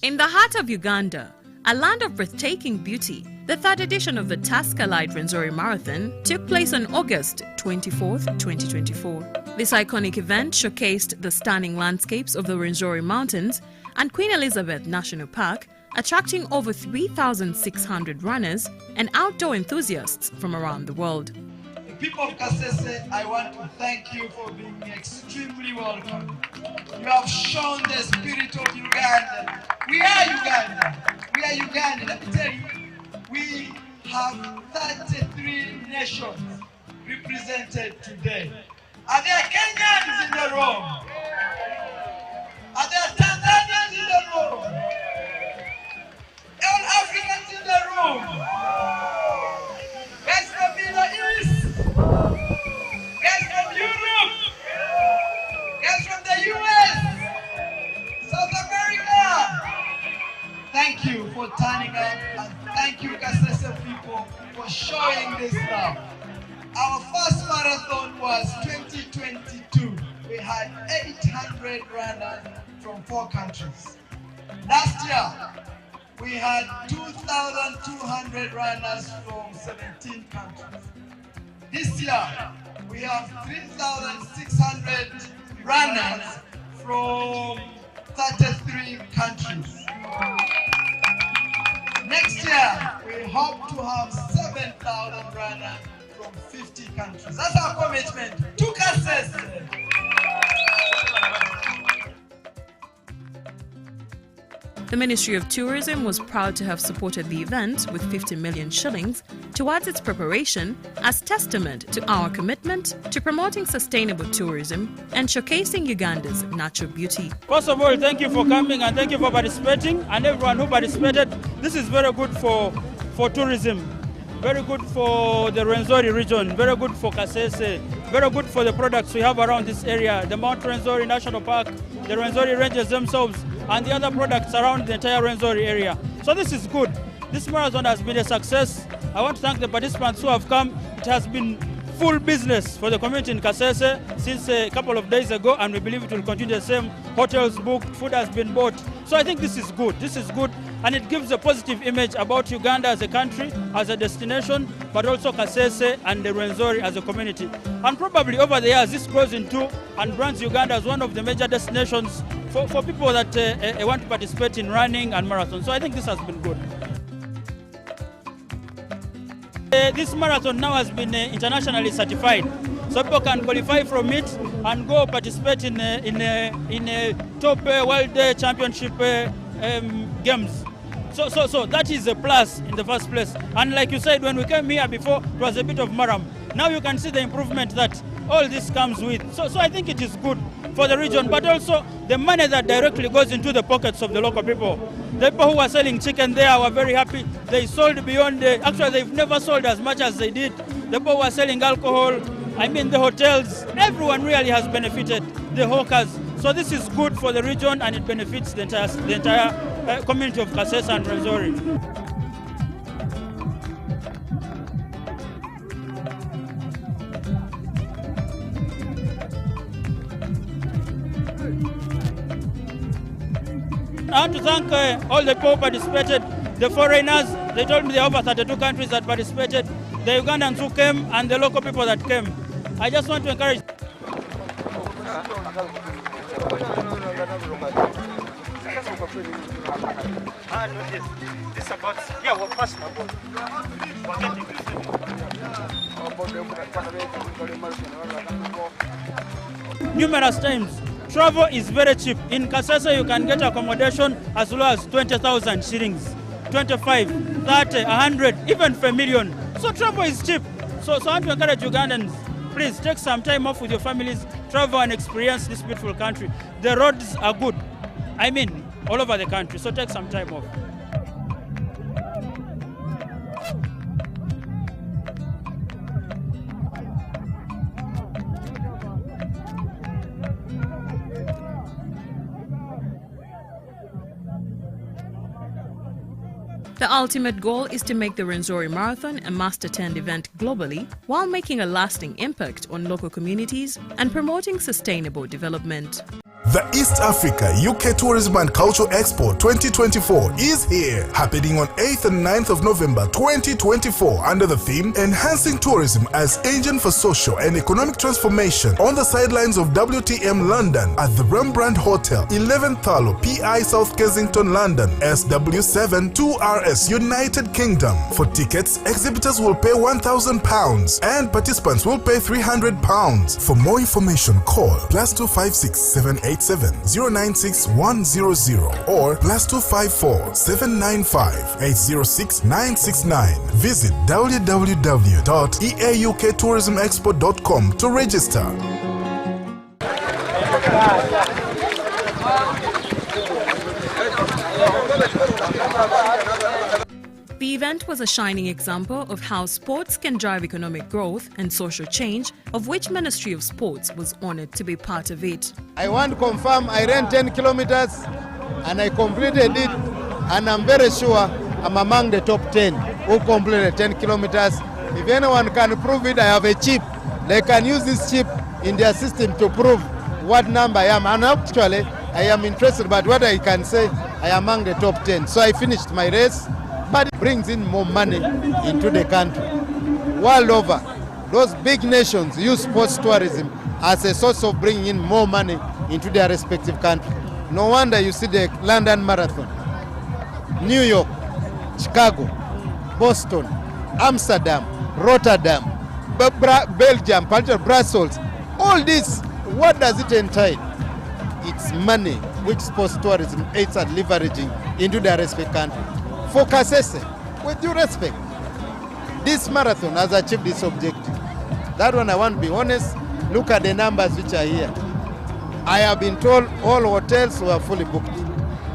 In the heart of Uganda, a land of breathtaking beauty, the third edition of the Tusker Lite Rwenzori Marathon took place on August 24, 2024. This iconic event showcased the stunning landscapes of the Rwenzori Mountains and Queen Elizabeth National Park, attracting over 3,600 runners and outdoor enthusiasts from around the world. The people of Kasese, I want to thank you for being extremely welcome. You have shown the spirit of Uganda. We are Uganda. We are Uganda. Let me tell you, we have 33 nations represented today. Are there Kenyans in the room? Are there Tanzanians in the room? All Africans in the room? Guys from Middle East? Guys from Europe? Guys from the US? South America? Thank you for turning up, and thank you Kasese people for showing this love. Our first marathon was 2022. We had 800 runners from 4 countries. Last year, we had 2,200 runners from 17 countries. This year, we have 3,600 runners from 33 countries. Next year, we hope to have 7,000 runners from 50 countries. That's our commitment to Kasese. The Ministry of Tourism was proud to have supported the event with 50 million shillings towards its preparation as testament to our commitment to promoting sustainable tourism and showcasing Uganda's natural beauty. First of all, thank you for coming and thank you for participating, and everyone who participated. This is very good for tourism, very good for the Rwenzori region, very good for Kasese, very good for the products we have around this area, the Mount Rwenzori National Park, the Rwenzori Ranges themselves, and the other products around the entire Rwenzori area. So this is good. This marathon has been a success. I want to thank the participants who have come. It has been full business for the community in Kasese since a couple of days ago, and we believe it will continue the same. Hotels booked, food has been bought. So I think this is good. This is good, and it gives a positive image about Uganda as a country, as a destination, but also Kasese and the Rwenzori as a community. And probably over the years, this grows into and brands Uganda as one of the major destinations for people that want to participate in running and marathon. So I think this has been good. This marathon now has been internationally certified, so people can qualify from it and go participate in a top world championship games. So that is a plus in the first place. And like you said, when we came here before, it was a bit of maram. Now you can see the improvement that all this comes with. So I think it is good for the region, but also the money that directly goes into the pockets of the local people. The people who were selling chicken there were very happy. They sold beyond actually they've never sold as much as they did. The people who were selling alcohol, I mean the hotels, everyone really has benefited, the hawkers. So this is good for the region, and it benefits the entire community of Kasese and Rwenzori. I want to thank all the people who participated, the foreigners. They told me there are over 32 countries that participated, the Ugandans who came, and the local people that came. I just want to encourage. Numerous times. Travel is very cheap. In Kasese, you can get accommodation as low as 20,000 shillings, 25, 30, 100, even for a million. So travel is cheap. So I want to encourage Ugandans, please take some time off with your families, travel and experience this beautiful country. The roads are good. I mean, all over the country. So take some time off. The ultimate goal is to make the Rwenzori Marathon a must-attend event globally while making a lasting impact on local communities and promoting sustainable development. The East Africa UK Tourism and Culture Expo 2024 is here, happening on 8th and 9th of November 2024 under the theme Enhancing Tourism as Engine for Social and Economic Transformation on the sidelines of WTM London at the Rembrandt Hotel, 11th Thalo, PI South Kensington, London, SW7 2RS, United Kingdom. For tickets, exhibitors will pay £1,000 and participants will pay £300. For more information, call +256 787 096 100 or +254 795 806 969. Visit www.eaukTourismExpo.com to register. The event was a shining example of how sports can drive economic growth and social change, of which Ministry of Sports was honored to be part of it. I want to confirm I ran 10 kilometers and I completed it, and I'm very sure I'm among the top 10 who completed 10 kilometers. If anyone can prove it, I have a chip. They can use this chip in their system to prove what number I am. And actually, I am interested, but what I can say, I am among the top 10. So I finished my race. But it brings in more money into the country. World over, those big nations use sports tourism as a source of bringing in more money into their respective country. No wonder you see the London Marathon, New York, Chicago, Boston, Amsterdam, Rotterdam, Belgium, Brussels. All this, what does it entail? It's money which sports tourism aids at leveraging into their respective country. For Kasese, with due respect, this marathon has achieved its objective. That one, I want to be honest, look at the numbers which are here. I have been told all hotels were fully booked.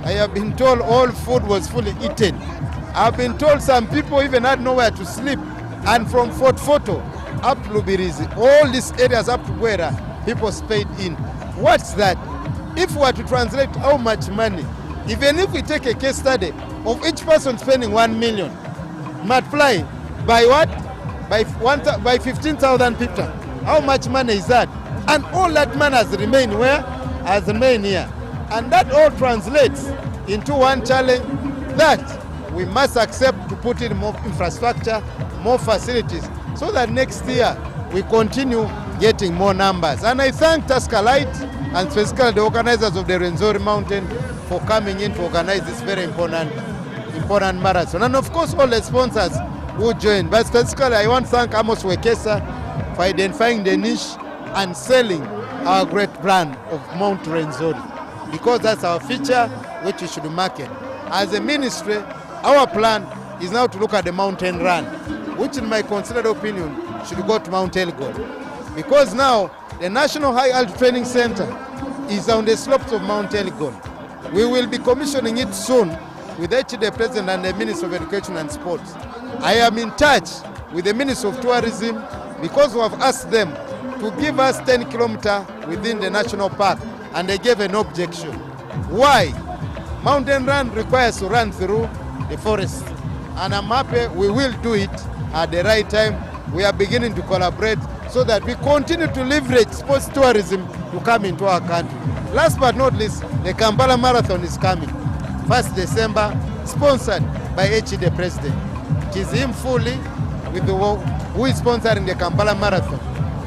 I have been told all food was fully eaten. I have been told some people even had nowhere to sleep. And from Fort Photo up to Lubirizi, all these areas up to Guera, people stayed in. What's that? If we were to translate how much money, even if we take a case study of each person spending 1 million, multiply by what? By 15,000 people. How much money is that? And all that money has remained where? Has remained here. And that all translates into one challenge that we must accept to put in more infrastructure, more facilities, so that next year we continue getting more numbers. And I thank Tusker Lite and specifically the organizers of the Rwenzori Mountain for coming in to organize this very important marathon. And of course all the sponsors who joined. But specifically I want to thank Amos Wekesa for identifying the niche and selling our great brand of Mount Rwenzori, because that's our feature which we should market. As a ministry, our plan is now to look at the mountain run, which in my considered opinion should go to Mount Elgon. Because now the National High Altitude Training Center is on the slopes of Mount Elgon. We will be commissioning it soon with the President and the Minister of Education and Sports. I am in touch with the Minister of Tourism because we have asked them to give us 10 kilometers within the national park, and they gave an objection. Why? Mountain run requires to run through the forest, and I'm happy we will do it at the right time. We are beginning to collaborate so that we continue to leverage sports tourism to come into our country. Last but not least, the Kampala Marathon is coming, 1st December, sponsored by the President. It is him fully with the who is sponsoring the Kampala Marathon.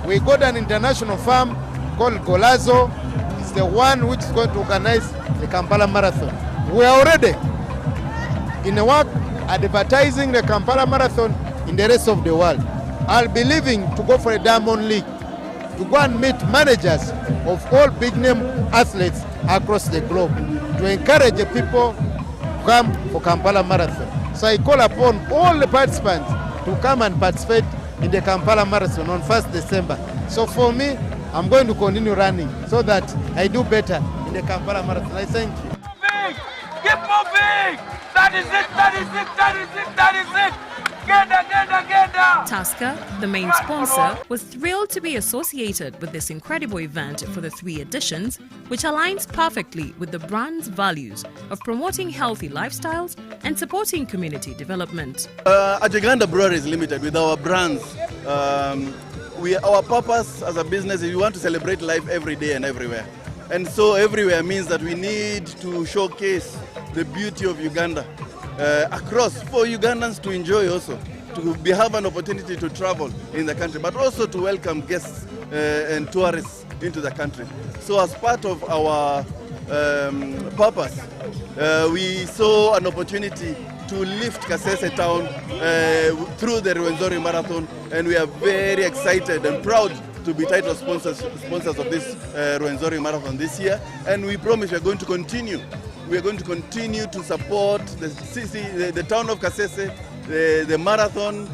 We got an international firm called Golazo. It's the one which is going to organize the Kampala Marathon. We are already in the work advertising the Kampala Marathon in the rest of the world. I'll be leaving to go for a Diamond League to go and meet managers of all big name athletes across the globe to encourage the people to come for Kampala Marathon. So I call upon all the participants to come and participate in the Kampala Marathon on 1st December. So for me, I'm going to continue running so that I do better in the Kampala Marathon. I thank you. Keep moving! That is it, that is it, that is it, that is it! Genda! Tusker, the main sponsor, was thrilled to be associated with this incredible event for the 3 editions, which aligns perfectly with the brand's values of promoting healthy lifestyles and supporting community development. At Uganda Breweries Limited, with our brands, our purpose as a business is we want to celebrate life every day and everywhere. And so everywhere means that we need to showcase the beauty of Uganda across for Ugandans to enjoy also, to have an opportunity to travel in the country, but also to welcome guests and tourists into the country. So as part of our purpose, we saw an opportunity to lift Kasese town through the Rwenzori Marathon, and we are very excited and proud to be title sponsors of this Rwenzori Marathon this year, and we promise we are going to continue. We are going to continue to support the town of Kasese, the marathon.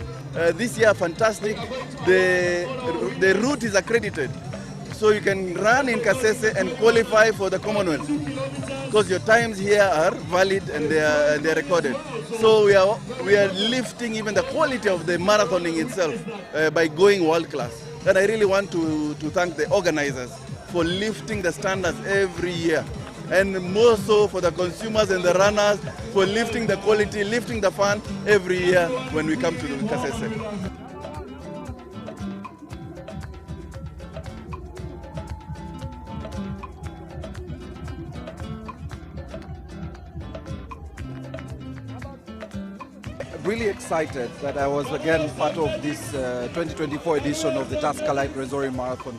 This year, fantastic. The route is accredited, so you can run in Kasese and qualify for the Commonwealth, because your times here are valid and they are recorded. So we are lifting even the quality of the marathoning itself by going world class. And I really want to thank the organizers for lifting the standards every year, and more so for the consumers and the runners for lifting the quality, lifting the fun every year when we come to Kasese. Really excited that I was again part of this 2024 edition of the Tusker Lite Rwenzori Marathon.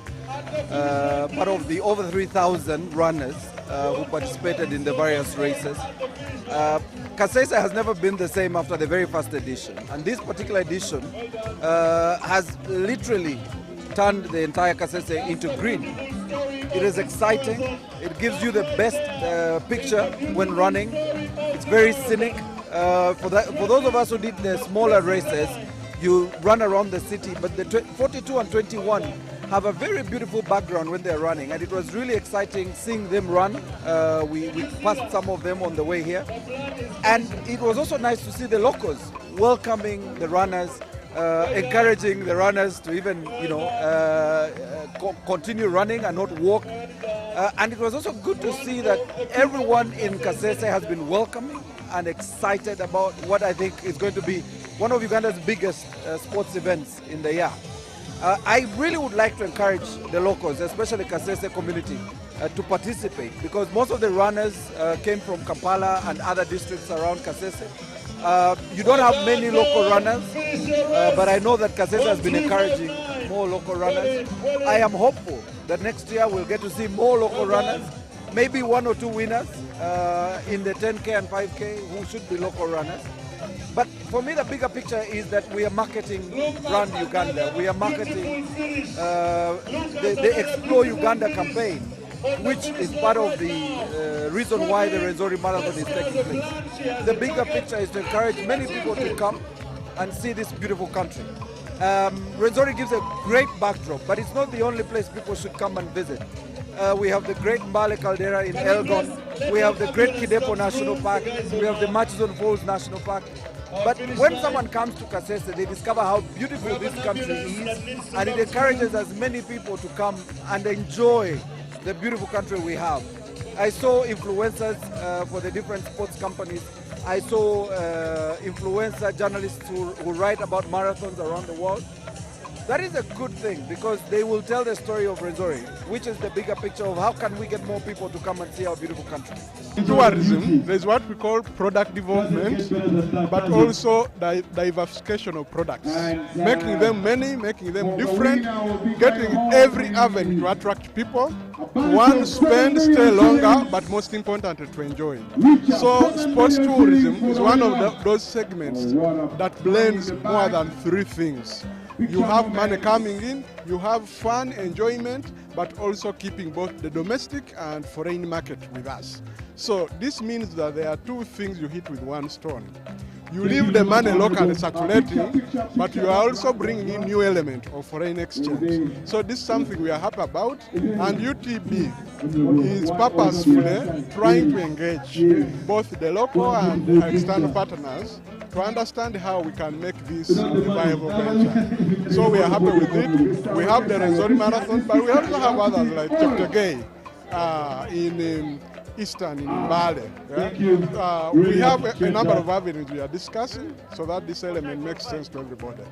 Part of the over 3,000 runners who participated in the various races. Kasese has never been the same after the very first edition, and this particular edition has literally turned the entire Kasese into green. It is exciting. It gives you the best picture when running. It's very scenic. For those of us who did the smaller races, you run around the city, but the 42 and 21 have a very beautiful background when they're running, and it was really exciting seeing them run. We passed some of them on the way here, and it was also nice to see the locals welcoming the runners, encouraging the runners to even continue running and not walk. And it was also good to see that everyone in Kasese has been welcoming and excited about what I think is going to be one of Uganda's biggest sports events in the year. I really would like to encourage the locals, especially Kasese community, to participate, because most of the runners came from Kampala and other districts around Kasese. You don't have many local runners, but I know that Kasese has been encouraging more local runners. I am hopeful that next year we'll get to see more local runners, maybe 1 or 2 winners in the 10K and 5K who should be local runners. But for me, the bigger picture is that we are marketing Brand Uganda. We are marketing the Explore Uganda campaign, which is part of the reason why the Rwenzori Marathon is taking place. The bigger picture is to encourage many people to come and see this beautiful country. Rwenzori gives a great backdrop, but it's not the only place people should come and visit. We have the great Mbale Caldera in Elgon. We have the great Kidepo National Park. We have the Murchison Falls National Park. But when someone comes to Kasese, they discover how beautiful this country is, and it encourages as many people to come and enjoy the beautiful country we have. I saw influencers for the different sports companies. I saw influencer journalists who write about marathons around the world. That is a good thing, because they will tell the story of Rwenzori, which is the bigger picture of how can we get more people to come and see our beautiful country. In tourism, there's what we call product development, but also diversification of products. Making them many, making them different, getting every avenue to attract people. One, spend, stay longer, but most important, to enjoy. So sports tourism is one of those segments that blends more than 3 things. You have money coming in, you have fun, enjoyment, but also keeping both the domestic and foreign market with us. So this means that there are 2 things you hit with 1 stone. You leave the money locally circulating, but you are also bringing in new element of foreign exchange. So this is something we are happy about, and UTB is purposefully trying to engage both the local and external partners to understand how we can make this a viable venture. So we are happy with it. We have the Rwenzori Marathon, but we also have others like Cheptegei in Eastern, in Mbale. Yeah? We have a number of avenues we are discussing so that this element makes sense to everybody.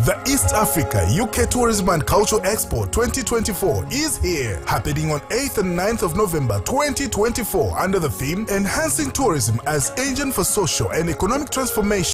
The East Africa UK Tourism and Culture Expo 2024 is here, happening on 8th and 9th of November 2024 under the theme Enhancing Tourism as Engine for Social and Economic Transformation.